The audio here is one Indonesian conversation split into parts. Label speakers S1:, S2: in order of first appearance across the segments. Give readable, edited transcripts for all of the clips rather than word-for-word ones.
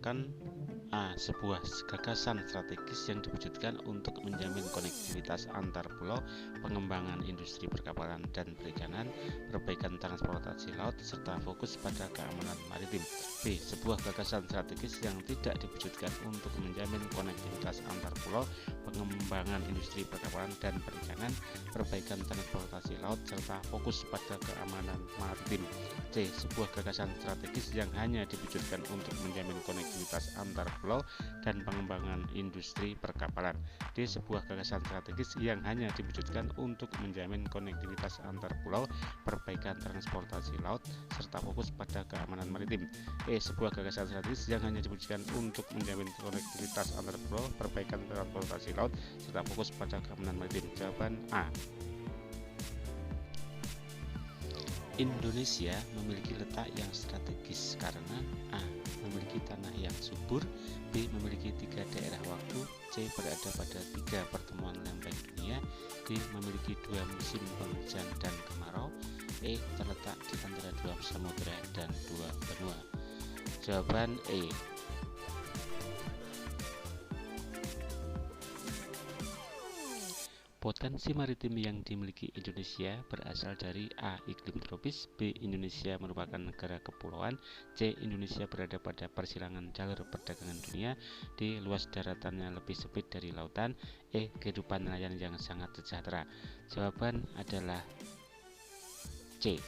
S1: merupakan sebuah gagasan strategis yang diwujudkan untuk menjamin konektivitas antar pulau, pengembangan industri perkapalan dan perikanan, perbaikan transportasi laut, serta fokus pada keamanan maritim. B. Sebuah gagasan strategis yang tidak diwujudkan untuk menjamin konektivitas antar pulau, pengembangan industri perkapalan dan perikanan, perbaikan transportasi laut, serta fokus pada keamanan maritim. C. Sebuah gagasan strategis yang hanya diwujudkan untuk menjamin konektivitas antar pulau dan pengembangan industri perkapalan. D. Sebuah gagasan strategis yang hanya diwujudkan untuk menjamin konektivitas antar pulau, perbaikan transportasi laut, serta fokus pada keamanan maritim. E. Sebuah gagasan strategis yang hanya diwujudkan untuk menjamin konektivitas antar pulau, perbaikan transportasi laut, serta fokus pada keamanan maritim. Jawaban A. Indonesia memiliki letak yang strategis karena A. Memiliki tanah yang subur, B. Memiliki 3 daerah waktu, C. Berada pada 3 pertemuan lempeng dunia, D. Memiliki 2 musim penghujan dan kemarau, E. Terletak di antara 2 samudera dan 2 benua. Jawaban E. Potensi maritim yang dimiliki Indonesia berasal dari A. Iklim tropis, B. Indonesia merupakan negara kepulauan, C. Indonesia berada pada persilangan jalur perdagangan dunia, D. Luas daratannya lebih sempit dari lautan, E. Kehidupan nelayan yang sangat sejahtera. Jawaban adalah C.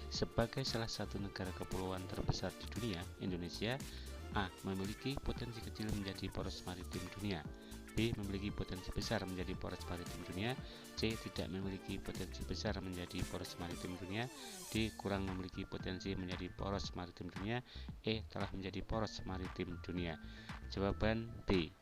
S1: Sebagai salah satu negara kepulauan terbesar di dunia, Indonesia A. Memiliki potensi kecil menjadi poros maritim dunia, B. Memiliki potensi besar menjadi poros maritim dunia, C. Tidak memiliki potensi besar menjadi poros maritim dunia, D. Kurang memiliki potensi menjadi poros maritim dunia, E. Telah menjadi poros maritim dunia. Jawaban B.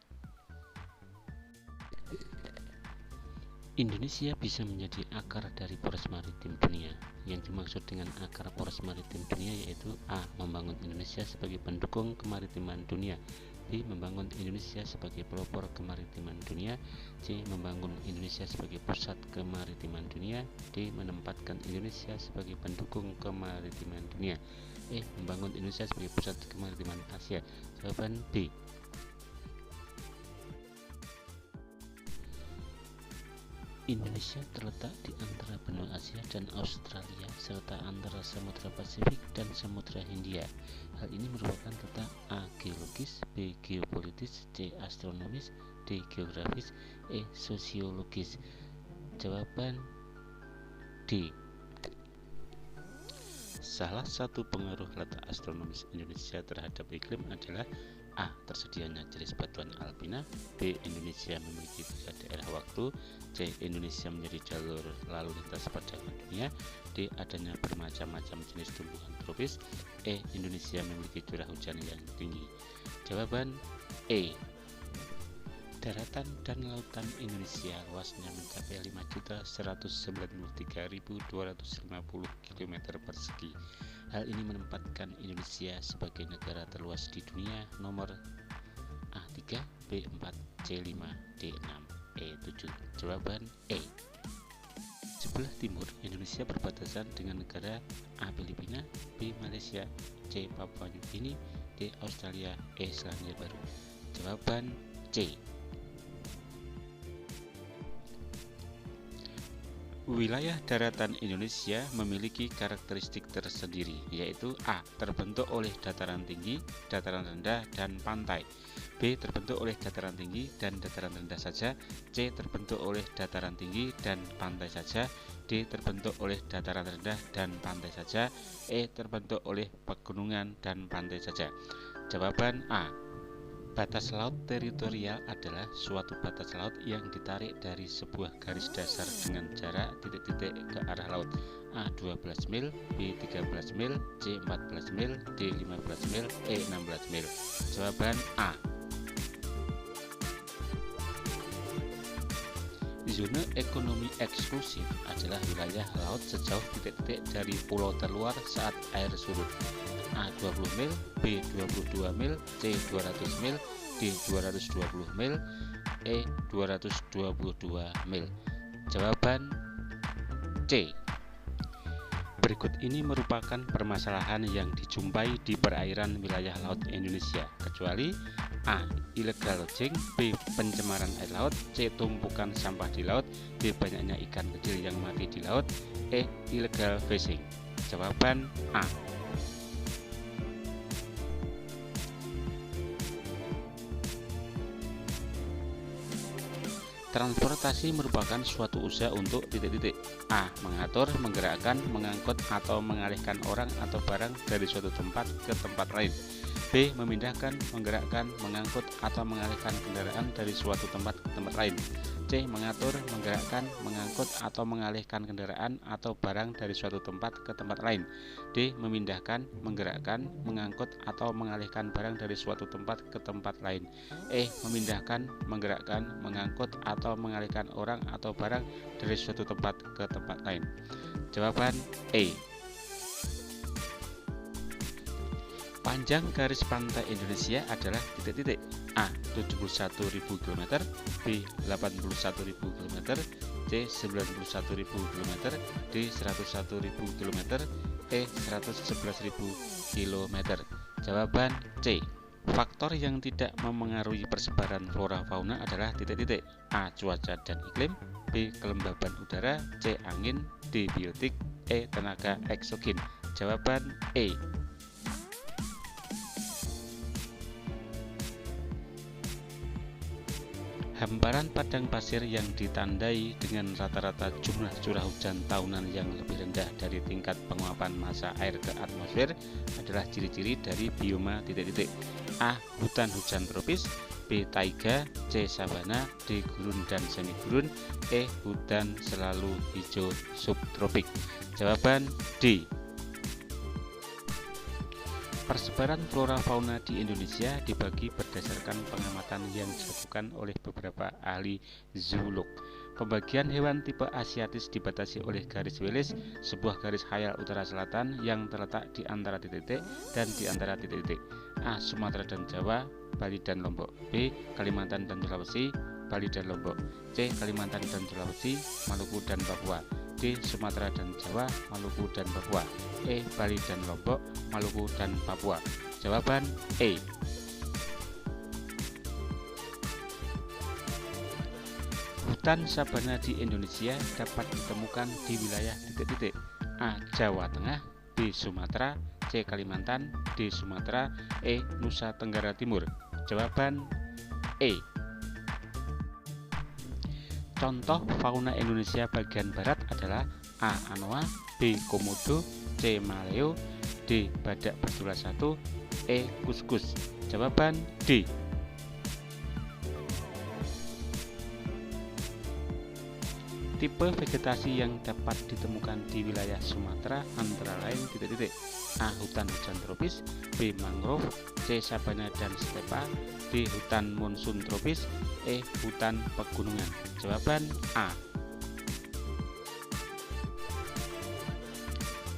S1: Indonesia bisa menjadi akar dari poros maritim dunia. Yang dimaksud dengan akar poros maritim dunia yaitu A. Membangun Indonesia sebagai pendukung kemaritiman dunia, B. Membangun Indonesia sebagai pelopor kemaritiman dunia, C. Membangun Indonesia sebagai pusat kemaritiman dunia, D. Menempatkan Indonesia sebagai pendukung kemaritiman dunia, E. Membangun Indonesia sebagai pusat kemaritiman Asia. Jawaban B. Indonesia terletak di antara benua Asia dan Australia serta antara Samudra Pasifik dan Samudra Hindia. Hal ini merupakan letak A. Geologis, B. Geopolitis, C. Astronomis, D. Geografis, E. Sosiologis. Jawaban D. Salah satu pengaruh letak astronomis Indonesia terhadap iklim adalah A. Tersedianya jenis batuan alpina, B. Indonesia memiliki 3 daerah waktu, C. Indonesia menjadi jalur lalu lintas perdagangan dunia, D. Adanya bermacam-macam jenis tumbuhan tropis, E. Indonesia memiliki curah hujan yang tinggi. Jawaban E. Daratan dan lautan Indonesia luasnya mencapai 5.193.250 km persegi. Hal ini menempatkan Indonesia sebagai negara terluas di dunia nomor A3, B4, C5, D6, E7. Jawaban E. Sebelah timur, Indonesia berbatasan dengan negara A. Filipina, B. Malaysia, C. Papua New Guinea, D. Australia, E. Selandia Baru. Jawaban C. Wilayah daratan Indonesia memiliki karakteristik tersendiri, yaitu A. Terbentuk oleh dataran tinggi, dataran rendah, dan pantai, B. Terbentuk oleh dataran tinggi dan dataran rendah saja, C. Terbentuk oleh dataran tinggi dan pantai saja, D. Terbentuk oleh dataran rendah dan pantai saja, E. Terbentuk oleh pegunungan dan pantai saja. Jawaban A. Batas laut teritorial adalah suatu batas laut yang ditarik dari sebuah garis dasar dengan jarak titik-titik ke arah laut. A. 12 mil, B. 13 mil, C. 14 mil, D. 15 mil, E. 16 mil. Jawaban A. Zona ekonomi eksklusif adalah wilayah laut sejauh titik-titik dari pulau terluar saat air surut. A. 20 mil, B. 22 mil, C. 200 mil, D. 220 mil, E. 222 mil. Jawaban C. B. Berikut ini merupakan permasalahan yang dijumpai di perairan wilayah laut Indonesia, kecuali A. Illegal logging, B. Pencemaran air laut, C. Tumpukan sampah di laut, D. Banyaknya ikan kecil yang mati di laut, E. Illegal fishing. Jawaban A. Transportasi merupakan suatu usaha untuk A. Mengatur, menggerakkan, mengangkut, atau mengalihkan orang atau barang dari suatu tempat ke tempat lain. B. Memindahkan, menggerakkan, mengangkut, atau mengalihkan kendaraan dari suatu tempat ke tempat lain. C. Mengatur, menggerakkan, mengangkut, atau mengalihkan kendaraan atau barang dari suatu tempat ke tempat lain. D. Memindahkan, menggerakkan, mengangkut, atau mengalihkan barang dari suatu tempat ke tempat lain. E. Memindahkan, menggerakkan, mengangkut, atau mengalihkan orang atau barang dari suatu tempat ke tempat lain. Jawaban E. Panjang garis pantai Indonesia adalah A. 71.000 km, B. 81.000 km, C. 91.000 km, D. 101.000 km, E. 111.000 km. Jawaban C. Faktor yang tidak memengaruhi persebaran flora fauna adalah A. Cuaca dan iklim, B. Kelembaban udara, C. Angin, D. Biotik, E. Tenaga eksogen. Jawaban E. Hamparan padang pasir yang ditandai dengan rata-rata jumlah curah hujan tahunan yang lebih rendah dari tingkat penguapan massa air ke atmosfer adalah ciri-ciri dari bioma A. Hutan hujan tropis, B. Taiga, C. Sabana, D. Gurun dan semi gurun, E. Hutan selalu hijau subtropik. Jawaban D. Persebaran flora fauna di Indonesia dibagi berdasarkan pengamatan yang dilakukan oleh beberapa ahli zoolog. Pembagian hewan tipe asiatis dibatasi oleh garis Wallace, sebuah garis khayal utara selatan yang terletak di antara titik-titik dan di antara titik-titik. A. Sumatera dan Jawa, Bali dan Lombok. B. Kalimantan dan Sulawesi, Bali dan Lombok. C. Kalimantan dan Sulawesi, Maluku dan Papua. D. Sumatera dan Jawa, Maluku dan Papua. E. Bali dan Lombok, Maluku dan Papua. Jawaban E. Hutan sabana di Indonesia dapat ditemukan di wilayah titik-titik. A. Jawa Tengah, B. Sumatera, C. Kalimantan, D. Sumatera, E. Nusa Tenggara Timur. Jawaban E. Contoh fauna Indonesia bagian barat adalah A. Anoa, B. Komodo, C. Maleo, D. Badak bertulah satu, E. Kuskus. Jawaban D. Tipe vegetasi yang dapat ditemukan di wilayah Sumatera antara lain titik-titik. A. Hutan hujan tropis, B. Mangrove, C. Sabana dan stepa, D. Hutan monsun tropis, E. Hutan pegunungan. Jawaban A.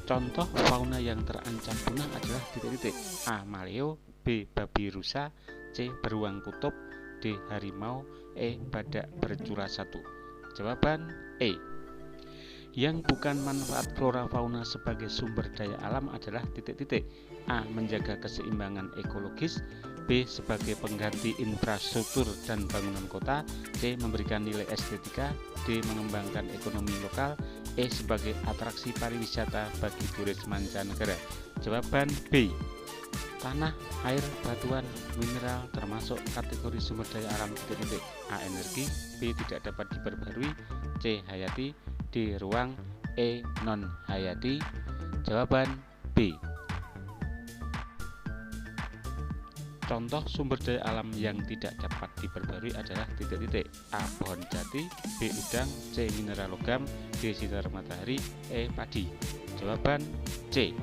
S1: Contoh fauna yang terancam punah adalah titik-titik. A. Maleo, B. Babi rusa, C. Beruang kutub, D. Harimau, E. Badak bercula satu. Jawaban E. Yang bukan manfaat flora fauna sebagai sumber daya alam adalah titik-titik. A. Menjaga keseimbangan ekologis, B. Sebagai pengganti infrastruktur dan bangunan kota, C. Memberikan nilai estetika, D. Mengembangkan ekonomi lokal, E. Sebagai atraksi pariwisata bagi turis mancanegara. Jawaban B. Tanah, air, batuan, mineral termasuk kategori sumber daya alam titik-titik. A. Energi, B. Tidak dapat diperbarui, C. Hayati, D. Ruang, E. Non hayati. Jawaban B. Contoh sumber daya alam yang tidak dapat diperbarui adalah titik-titik. A. Pohon jati, B. Udang, C. Mineral logam, D. Sinar matahari, E. Padi. Jawaban C.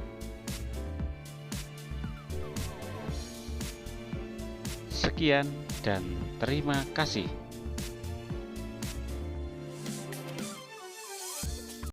S1: Sekian dan terima kasih.